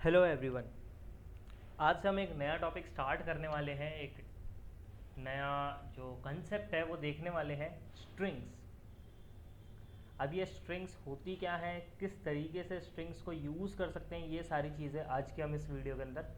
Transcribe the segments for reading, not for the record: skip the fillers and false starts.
Hello everyone. आज से हम एक नया टॉपिक स्टार्ट करने वाले हैं। एक नया जो कंसेप्ट है वो देखने वाले हैं, स्ट्रिंग्स। अब ये स्ट्रिंग्स होती क्या है, किस तरीके से स्ट्रिंग्स को यूज़ कर सकते हैं, ये सारी चीज़ें आज के हम इस वीडियो के अंदर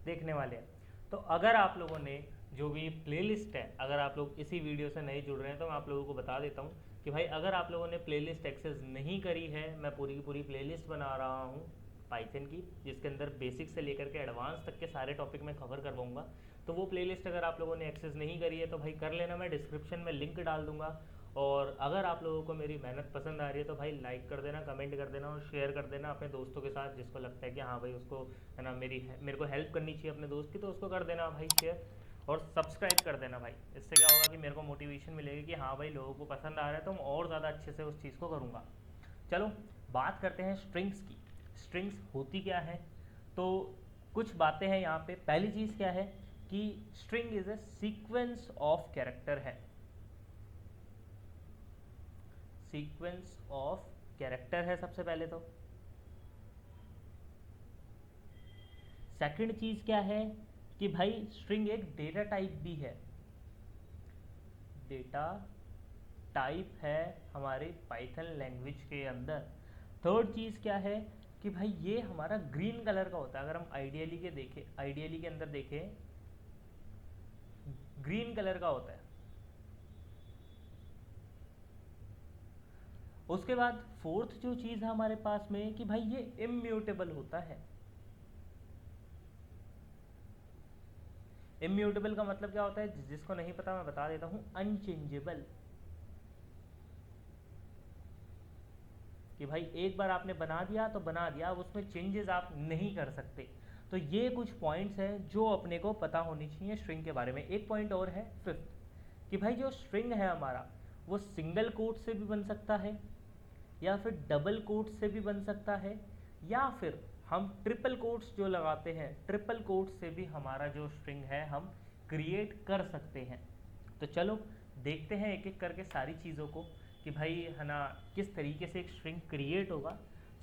देखने वाले हैं। तो अगर आप लोगों ने जो भी प्लेलिस्ट है, अगर आप लोग इसी वीडियो से नहीं जुड़ रहे हैं तो मैं आप लोगों को बता देता हूँ कि भाई अगर आप लोगों ने प्लेलिस्ट एक्सेस नहीं करी है, मैं पूरी की पूरी प्लेलिस्ट बना रहा हूँ पाइथन की, जिसके अंदर बेसिक से लेकर के एडवांस तक के सारे टॉपिक मैं कवर करवाऊंगा। तो वो प्लेलिस्ट अगर आप लोगों ने एक्सेस नहीं करी है तो भाई कर लेना, मैं डिस्क्रिप्शन में लिंक डाल दूंगा। और अगर आप लोगों को मेरी मेहनत पसंद आ रही है तो भाई लाइक कर देना, कमेंट कर देना और शेयर कर देना अपने दोस्तों के साथ, जिसको लगता है कि हाँ भाई उसको है ना मेरे को हेल्प करनी चाहिए अपने दोस्त की, तो उसको कर देना भाई शेयर। और सब्सक्राइब कर देना भाई, इससे क्या होगा कि मेरे को मोटिवेशन मिलेगी कि हाँ भाई लोगों को पसंद आ रहा है तो मैं और ज़्यादा अच्छे से उस चीज़ को करूँगा। चलो बात करते हैं स्ट्रिंग्स की। स्ट्रिंग्स होती क्या है, तो कुछ बातें हैं यहाँ पे। पहली चीज़ क्या है कि string is a sequence of character है। सीक्वेंस ऑफ कैरेक्टर है सबसे पहले तो। सेकंड चीज़ क्या है कि भाई स्ट्रिंग एक डेटा टाइप भी है। डेटा टाइप है हमारे पाइथन लैंग्वेज के अंदर। थर्ड चीज़ क्या है कि भाई ये हमारा ग्रीन कलर का होता है। अगर हम आइडियली के अंदर देखें, ग्रीन कलर का होता है। उसके बाद फोर्थ जो चीज़ है हमारे पास में कि भाई ये इम्यूटेबल होता है। इम्यूटेबल का मतलब क्या होता है, जिसको नहीं पता मैं बता देता हूँ, अनचेंजेबल। कि भाई एक बार आपने बना दिया तो बना दिया, अब उसमें चेंजेस आप नहीं कर सकते। तो ये कुछ पॉइंट्स हैं जो अपने को पता होनी चाहिए स्ट्रिंग के बारे में। एक पॉइंट और है फिफ्थ, कि भाई जो स्ट्रिंग है हमारा वो सिंगल कोट से भी बन सकता है, या फिर डबल कोट से भी बन सकता है, या फिर हम ट्रिपल कोट्स जो लगाते हैं, ट्रिपल कोट से भी हमारा जो स्ट्रिंग है हम क्रिएट कर सकते हैं। तो चलो देखते हैं एक एक करके सारी चीज़ों को कि भाई है ना किस तरीके से एक स्ट्रिंग क्रिएट होगा।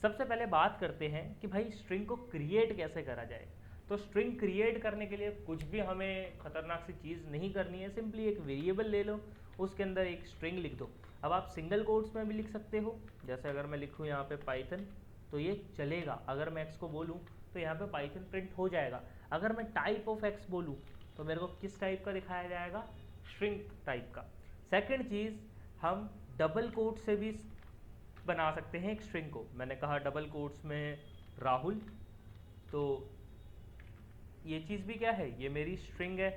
सबसे पहले बात करते हैं कि भाई स्ट्रिंग को क्रिएट कैसे करा जाए। तो स्ट्रिंग क्रिएट करने के लिए कुछ भी हमें खतरनाक सी चीज़ नहीं करनी है, सिंपली एक वेरिएबल ले लो, उसके अंदर एक स्ट्रिंग लिख दो। अब आप सिंगल कोट्स में भी लिख सकते हो, जैसे अगर मैं लिखूँ यहाँ पे पाइथन तो ये चलेगा। अगर मैं एक्स को बोलूँ तो यहाँ पे पाइथन प्रिंट हो जाएगा। अगर मैं टाइप ऑफ एक्स बोलूँ तो मेरे को किस टाइप का दिखाया जाएगा, स्ट्रिंग टाइप का। सेकंड चीज़, हम डबल कोट से भी बना सकते हैं एक स्ट्रिंग को। मैंने कहा डबल कोट्स में राहुल, तो ये चीज़ भी क्या है, ये मेरी स्ट्रिंग है।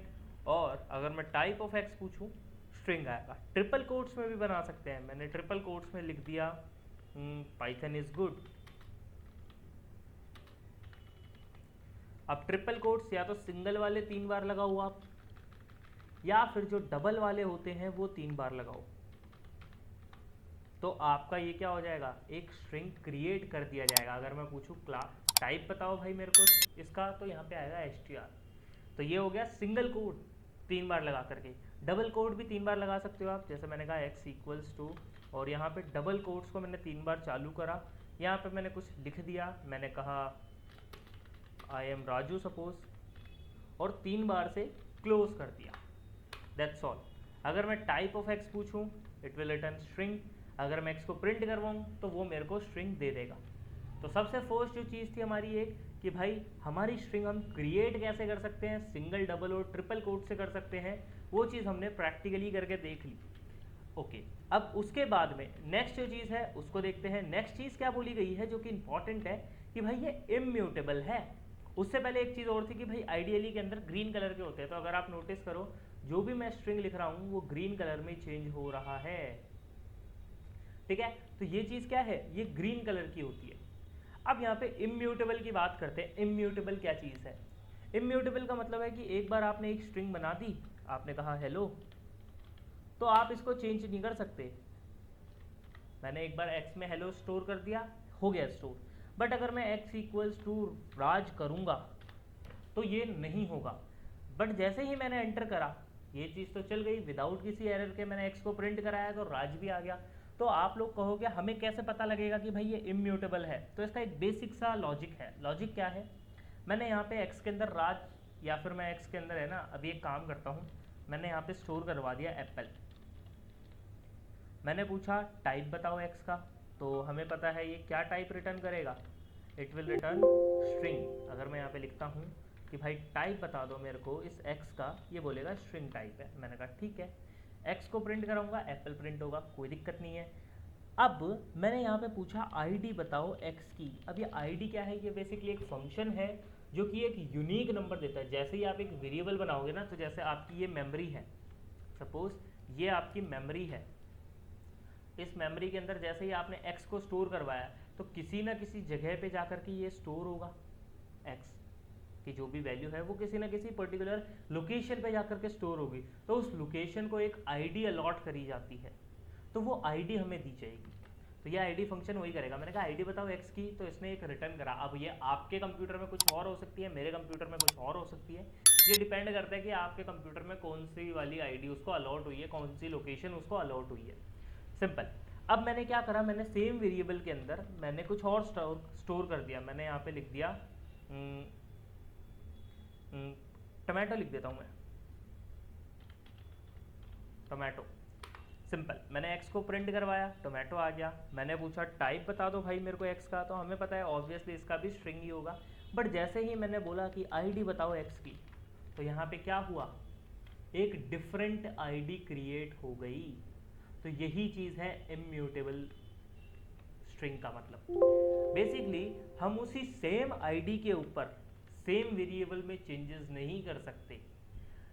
और अगर मैं टाइप ऑफ एक्स पूछूं, स्ट्रिंग आएगा। ट्रिपल कोट्स में भी बना सकते हैं। मैंने ट्रिपल कोट्स में लिख दिया पाइथन इज गुड। अब ट्रिपल कोट्स या तो सिंगल वाले 3 बार लगाओ आप, या फिर जो डबल वाले होते हैं वो 3 बार लगाओ, तो आपका ये क्या हो जाएगा, एक स्ट्रिंग क्रिएट कर दिया जाएगा। अगर मैं पूछूँ क्लास टाइप बताओ भाई मेरे को इसका, तो यहाँ पे आएगा str। तो ये हो गया सिंगल कोड 3 बार लगा करके। डबल कोड भी 3 बार लगा सकते हो आप, जैसे मैंने कहा x इक्वल्स टू, और यहाँ पे डबल कोड्स को मैंने 3 बार चालू करा, यहाँ पे मैंने कुछ लिख दिया, मैंने कहा आई एम राजू सपोज, और 3 बार से क्लोज कर दिया। That's all. अगर मैं टाइप ऑफ एक्स पूछूं इट विल रिटर्न स्ट्रिंग। अगर मैं एक्स को प्रिंट करवाऊँ तो वो मेरे को स्ट्रिंग दे देगा। तो सबसे फर्स्ट जो चीज़ थी हमारी एक, कि भाई हमारी स्ट्रिंग हम क्रिएट कैसे कर सकते हैं, सिंगल डबल और ट्रिपल कोट से कर सकते हैं, वो चीज़ हमने प्रैक्टिकली करके देख ली। ओके, अब उसके बाद में नेक्स्ट जो चीज़ है उसको देखते हैं। नेक्स्ट चीज़ क्या बोली गई है जो कि इंपॉर्टेंट है, कि भाई ये इम्यूटेबल है। उससे पहले एक चीज़ और थी कि भाई आइडियली के अंदर ग्रीन कलर के होते हैं, तो अगर आप नोटिस करो जो भी मैं स्ट्रिंग लिख रहा हूँ वो ग्रीन कलर में चेंज हो रहा है। ठीक है, तो ये चीज़ क्या है, ये ग्रीन कलर की होती है। अब यहाँ पे इम्यूटेबल की बात करते हैं। इम्यूटेबल क्या चीज़ है, इम्यूटेबल का मतलब है कि एक बार आपने एक स्ट्रिंग बना दी, आपने कहा हेलो, तो आप इसको चेंज नहीं कर सकते। मैंने एक बार x में हेलो स्टोर कर दिया, हो गया स्टोर। बट अगर मैं x इक्वल्स टू राज करूँगा तो ये नहीं होगा। बट जैसे ही मैंने एंटर करा, ये चीज़ तो चल गई, विदाउट किसी एरर के मैंने x को प्रिंट कराया तो राज भी आ गया। तो आप लोग कहोगे हमें कैसे पता लगेगा कि भाई ये इम्यूटेबल है, तो इसका एक बेसिक सा लॉजिक है। लॉजिक क्या है मैंने यहाँ पे x के अंदर राज, या फिर मैं x के अंदर है ना अभी एक काम करता हूँ, मैंने यहाँ पे स्टोर करवा दिया एप्पल। मैंने पूछा टाइप बताओ x का, तो हमें पता है ये क्या टाइप रिटर्न करेगा, इट विल रिटर्न स्ट्रिंग। अगर मैं यहाँ पे लिखता हूँ कि भाई टाइप बता दो मेरे को इस x का, ये बोलेगा स्ट्रिंग टाइप है। मैंने कहा ठीक है, x को प्रिंट कराऊंगा, एप्पल प्रिंट होगा, कोई दिक्कत नहीं है। अब मैंने यहाँ पे पूछा आईडी बताओ x की। अब ये आईडी क्या है, ये बेसिकली एक फंक्शन है जो कि एक यूनिक नंबर देता है। जैसे ही आप एक वेरिएबल बनाओगे ना, तो जैसे आपकी ये मेमोरी है, सपोज ये आपकी मेमोरी है, इस मेमोरी के अंदर जैसे ही आपने x को स्टोर करवाया, तो किसी ना किसी जगह पे जाकर के ये स्टोर होगा। x की जो भी वैल्यू है वो किसी ना किसी पर्टिकुलर लोकेशन पे जाकर के स्टोर होगी, तो उस लोकेशन को एक आईडी अलॉट करी जाती है, तो वो आईडी हमें दी जाएगी। तो ये आईडी फंक्शन वही करेगा। मैंने कहा आईडी बताओ x की, तो इसने एक रिटर्न करा। अब ये आपके कंप्यूटर में कुछ और हो सकती है, मेरे कंप्यूटर में कुछ और हो सकती है, ये डिपेंड करता है कि आपके कंप्यूटर में कौन सी वाली आईडी उसको अलॉट हुई है, कौन सी लोकेशन उसको अलॉट हुई है। सिंपल। अब मैंने क्या करा, मैंने सेम वेरिएबल के अंदर मैंने कुछ और स्टोर कर दिया। मैंने यहाँ पे लिख दिया टमाटो, लिख देता हूँ मैं टोमेटो। सिंपल, मैंने x को प्रिंट करवाया, टोमेटो आ गया। मैंने पूछा टाइप बता दो भाई मेरे को x का, तो हमें पता है ऑब्वियसली इसका भी स्ट्रिंग ही होगा। बट जैसे ही मैंने बोला कि आईडी बताओ x की, तो यहाँ पे क्या हुआ, एक डिफरेंट आईडी क्रिएट हो गई। तो यही चीज़ है इम्यूटेबल स्ट्रिंग का मतलब। बेसिकली हम उसी सेम आईडी के ऊपर सेम वेरिएबल में चेंजेस नहीं कर सकते।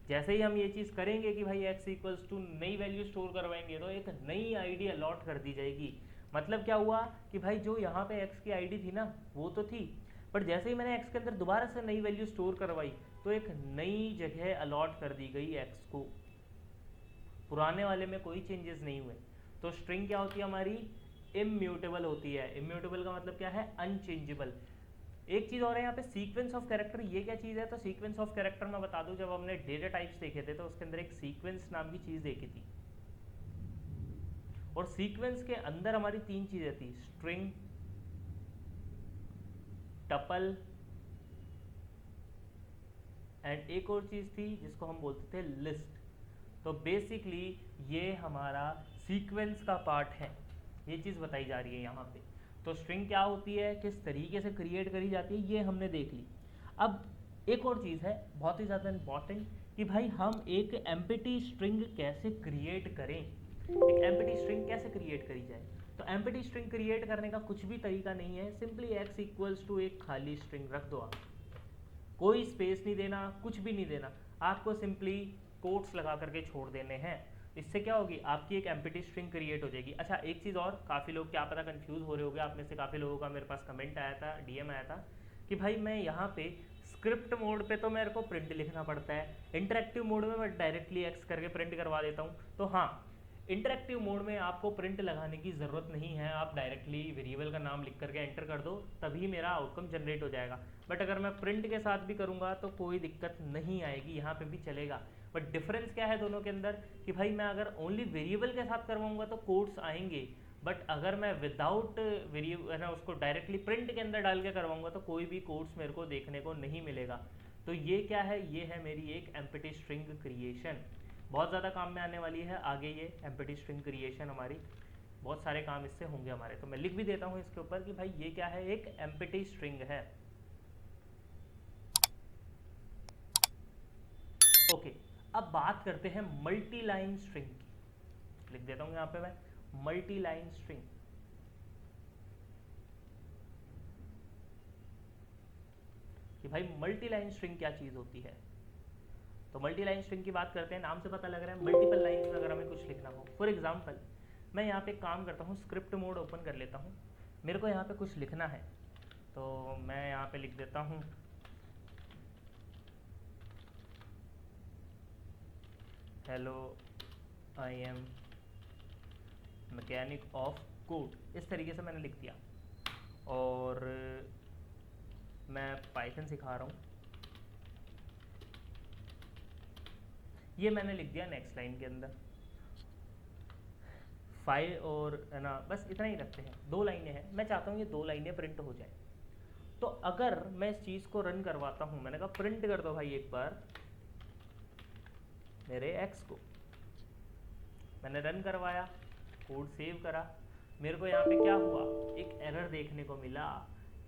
जैसे ही हम ये चीज़ करेंगे कि भाई x इक्वल्स टू नई वैल्यू स्टोर करवाएंगे, तो एक नई आईडी अलॉट कर दी जाएगी। मतलब क्या हुआ कि भाई जो यहाँ पे x की आईडी थी ना वो तो थी, बट जैसे ही मैंने x के अंदर दोबारा से नई वैल्यू स्टोर करवाई, तो एक नई जगह अलॉट कर दी गई x को। पुराने वाले में कोई चेंजेस नहीं हुए। तो स्ट्रिंग क्या होती है हमारी, इम्यूटेबल होती है। इम्यूटेबल का मतलब क्या है, अनचेंजेबल। एक चीज़ और है यहाँ पे, सीक्वेंस ऑफ कैरेक्टर। ये क्या चीज़ है, तो सीक्वेंस ऑफ कैरेक्टर मैं बता दूं, जब हमने डेटा टाइप्स देखे थे तो उसके अंदर एक सीक्वेंस नाम की चीज़ देखी थी, और सीक्वेंस के अंदर हमारी तीन चीज़ें थी, स्ट्रिंग, टपल एंड एक और चीज़ थी जिसको हम बोलते थे लिस्ट। तो बेसिकली ये हमारा सीक्वेंस का पार्ट है, ये चीज़ बताई जा रही है यहाँ पे। तो स्ट्रिंग क्या होती है, किस तरीके से क्रिएट करी जाती है, ये हमने देख ली। अब एक और चीज़ है बहुत ही ज़्यादा इम्पॉर्टेंट, कि भाई हम एक एम्प्टी स्ट्रिंग कैसे क्रिएट करें, एक एम्प्टी स्ट्रिंग कैसे क्रिएट करी जाए। तो एम्प्टी स्ट्रिंग क्रिएट करने का कुछ भी तरीका नहीं है, सिंपली x इक्वल्स टू एक खाली स्ट्रिंग रख दो आप, कोई स्पेस नहीं देना, कुछ भी नहीं देना, आपको सिंपली कोट्स लगा करके छोड़ देने हैं। इससे क्या होगी, आपकी एक एम्प्टी स्ट्रिंग क्रिएट हो जाएगी। अच्छा एक चीज़ और, काफ़ी लोग क्या पता कंफ्यूज हो रहे होंगे, आप में से काफ़ी लोगों का मेरे पास कमेंट आया था, डीएम आया था कि भाई मैं यहाँ पे स्क्रिप्ट मोड पे तो मेरे को प्रिंट लिखना पड़ता है, इंटरेक्टिव मोड में मैं डायरेक्टली एक्स करके प्रिंट करवा देता हूँ। तो हाँ, इंटरेक्टिव मोड में आपको प्रिंट लगाने की ज़रूरत नहीं है, आप डायरेक्टली वेरिएबल का नाम लिख करके एंटर कर दो, तभी मेरा आउटकम जनरेट हो जाएगा। बट अगर मैं प्रिंट के साथ भी करूँगा तो कोई दिक्कत नहीं आएगी, यहाँ पे भी चलेगा। बट डिफरेंस क्या है दोनों के अंदर, कि भाई मैं अगर ओनली वेरिएबल के साथ करवाऊँगा तो कोड्स आएंगे, बट अगर मैं विदाउट वेरिएबल ना उसको डायरेक्टली प्रिंट के अंदर डाल के करवाऊँगा तो कोई भी कोड्स मेरे को देखने को नहीं मिलेगा। तो ये क्या है, ये है मेरी एक एम्प्टी स्ट्रिंग क्रिएशन, बहुत ज़्यादा काम में आने वाली है आगे। ये एम्प्टी स्ट्रिंग क्रिएशन हमारी बहुत सारे काम इससे होंगे हमारे, तो मैं लिख भी देता हूँ इसके ऊपर कि भाई ये क्या है, एक एम्प्टी स्ट्रिंग है। ओके, अब बात करते हैं मल्टी लाइन स्ट्रिंग की। लिख देता हूँ यहाँ पे मैं मल्टी लाइन स्ट्रिंग। कि भाई मल्टी लाइन स्ट्रिंग क्या चीज़ होती है। तो मल्टी लाइन स्ट्रिंग की बात करते हैं, नाम से पता लग रहा है मल्टीपल लाइन्स में अगर हमें कुछ लिखना हो। फॉर एग्जांपल मैं यहाँ पे काम करता हूँ, स्क्रिप्ट मोड ओपन कर लेता हूँ, मेरे को यहाँ पे कुछ लिखना है, तो मैं यहाँ पे लिख देता हूँ hello I am mechanic of code, इस तरीके से मैंने लिख दिया। और मैं पाइथन सिखा रहा हूँ, ये मैंने लिख दिया नेक्स्ट लाइन के अंदर। फाइल और है ना, बस इतना ही रखते हैं, 2 लाइनें हैं, मैं चाहता हूँ ये 2 लाइनें प्रिंट हो जाए। तो अगर मैं इस चीज़ को रन करवाता हूँ, मैंने कहा प्रिंट कर दो भाई एक बार मेरे एक्स को, मैंने रन करवाया, कोड सेव करा, मेरे को यहाँ पे क्या हुआ, एक एरर देखने को मिला।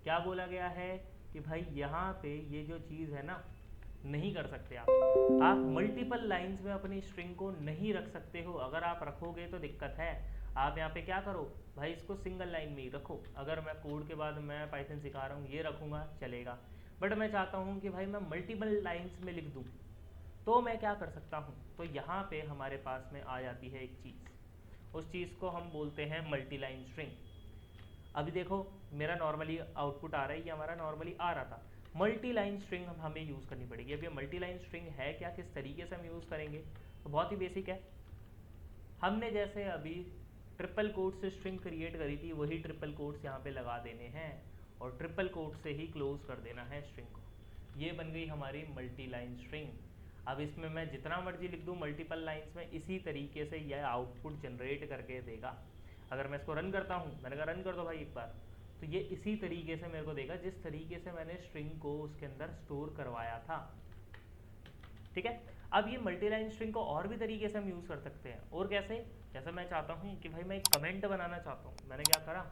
क्या बोला गया है कि भाई यहाँ पे ये जो चीज़ है ना, नहीं कर सकते आप मल्टीपल लाइंस में अपनी स्ट्रिंग को नहीं रख सकते हो। अगर आप रखोगे तो दिक्कत है। आप यहाँ पे क्या करो भाई, इसको सिंगल लाइन में ही रखो। अगर मैं कोड के बाद मैं पाइथन सिखा रहा हूँ ये रखूँगा चलेगा, बट मैं चाहता हूँ कि भाई मैं मल्टीपल लाइंस में लिख दूँ, तो मैं क्या कर सकता हूँ, तो यहाँ पे हमारे पास में आ जाती है एक चीज़, उस चीज़ को हम बोलते हैं मल्टी लाइन स्ट्रिंग। अभी देखो मेरा नॉर्मली आउटपुट आ रहा है, ये हमारा नॉर्मली आ रहा था। मल्टी लाइन स्ट्रिंग हमें यूज़ करनी पड़ेगी। अब ये मल्टी लाइन स्ट्रिंग है क्या, किस तरीके से हम यूज़ करेंगे, तो बहुत ही बेसिक है। हमने जैसे अभी ट्रिपल कोट से स्ट्रिंग क्रिएट करी थी, वही ट्रिपल कोट्स यहाँ पे लगा देने हैं और ट्रिपल कोट से ही क्लोज कर देना है स्ट्रिंग को। ये बन गई हमारी मल्टी लाइन स्ट्रिंग। अब इसमें मैं जितना मर्जी लिख दूँ मल्टीपल लाइंस में, इसी तरीके से यह आउटपुट जनरेट करके देगा। अगर मैं इसको रन करता हूँ, मैंने कहा रन कर दो भाई एक बार, तो ये इसी तरीके से मेरे को देगा जिस तरीके से मैंने स्ट्रिंग को उसके अंदर स्टोर करवाया था। ठीक है। अब ये मल्टी लाइन स्ट्रिंग को और भी तरीके से हम यूज़ कर सकते हैं। और कैसे, जैसे मैं चाहता हूँ कि भाई मैं एक कमेंट बनाना चाहता हूँ, मैंने क्या करा,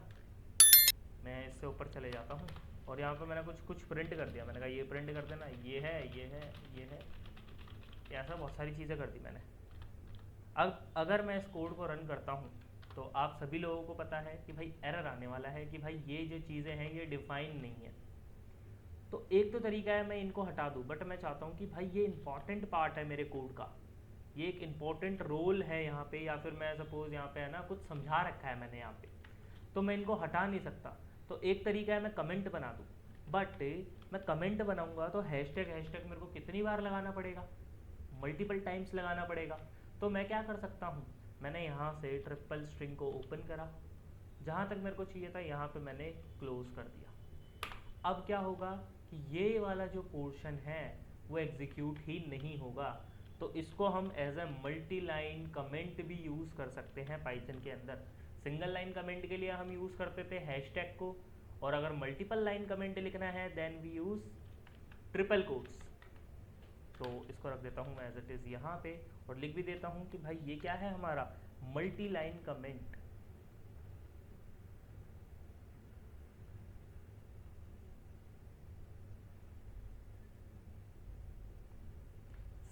मैं इससे ऊपर चले जाता हूँ और यहाँ पे मैंने कुछ प्रिंट कर दिया। मैंने कहा ये प्रिंट कर देना, ये है ये है ये है, ऐसा बहुत सारी चीज़ें कर दी मैंने। अब अगर मैं इस कोड को रन करता हूँ तो आप सभी लोगों को पता है कि भाई एरर आने वाला है कि भाई ये जो चीज़ें हैं ये डिफाइन नहीं है। तो एक तो तरीका है मैं इनको हटा दूँ, बट मैं चाहता हूँ कि भाई ये इंपॉर्टेंट पार्ट है मेरे कोड का, ये एक इंपॉर्टेंट रोल है यहाँ पे, या फिर मैं सपोज यहाँ पे है ना कुछ समझा रखा है मैंने यहाँ पे, तो मैं इनको हटा नहीं सकता। तो एक तरीका है मैं कमेंट बना दूँ, बट मैं कमेंट बनाऊँगा तो हैशटैग हैशटैग मेरे को कितनी बार लगाना पड़ेगा, मल्टीपल टाइम्स लगाना पड़ेगा। तो मैं क्या कर सकता हूँ, मैंने यहाँ से ट्रिपल स्ट्रिंग को ओपन करा, जहाँ तक मेरे को चाहिए था यहाँ पे मैंने क्लोज कर दिया। अब क्या होगा कि ये वाला जो पोर्शन है वो एग्जीक्यूट ही नहीं होगा। तो इसको हम as a multi line comment भी यूज़ कर सकते हैं पाइथन के अंदर। सिंगल लाइन कमेंट के लिए हम यूज़ करते थे हैशटैग को, और अगर मल्टीपल लाइन कमेंट लिखना है then we use triple quotes. तो इसको रख देता हूँ मैं एज इट इज़ यहाँ पे, और लिख भी देता हूँ कि भाई ये क्या है हमारा मल्टी लाइन कमेंट।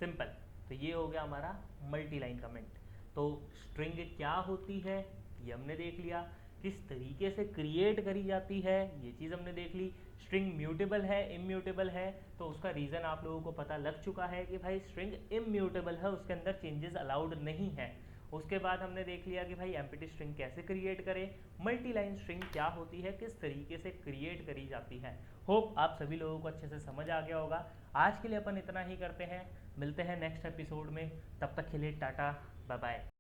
सिंपल। तो ये हो गया हमारा मल्टी लाइन कमेंट। तो स्ट्रिंग क्या होती है ये हमने देख लिया, किस तरीके से क्रिएट करी जाती है ये चीज़ हमने देख ली। स्ट्रिंग म्यूटेबल है इम्यूटेबल है, तो उसका रीज़न आप लोगों को पता लग चुका है कि भाई स्ट्रिंग इम्यूटेबल है, उसके अंदर चेंजेस अलाउड नहीं है। उसके बाद हमने देख लिया कि भाई एम्प्टी स्ट्रिंग कैसे क्रिएट करें, मल्टी लाइन स्ट्रिंग क्या होती है, किस तरीके से क्रिएट करी जाती है। होप आप सभी लोगों को अच्छे से समझ आ गया होगा। आज के लिए अपन इतना ही करते हैं, मिलते हैं नेक्स्ट एपिसोड में, तब तक के लिए टाटा बाय बाय।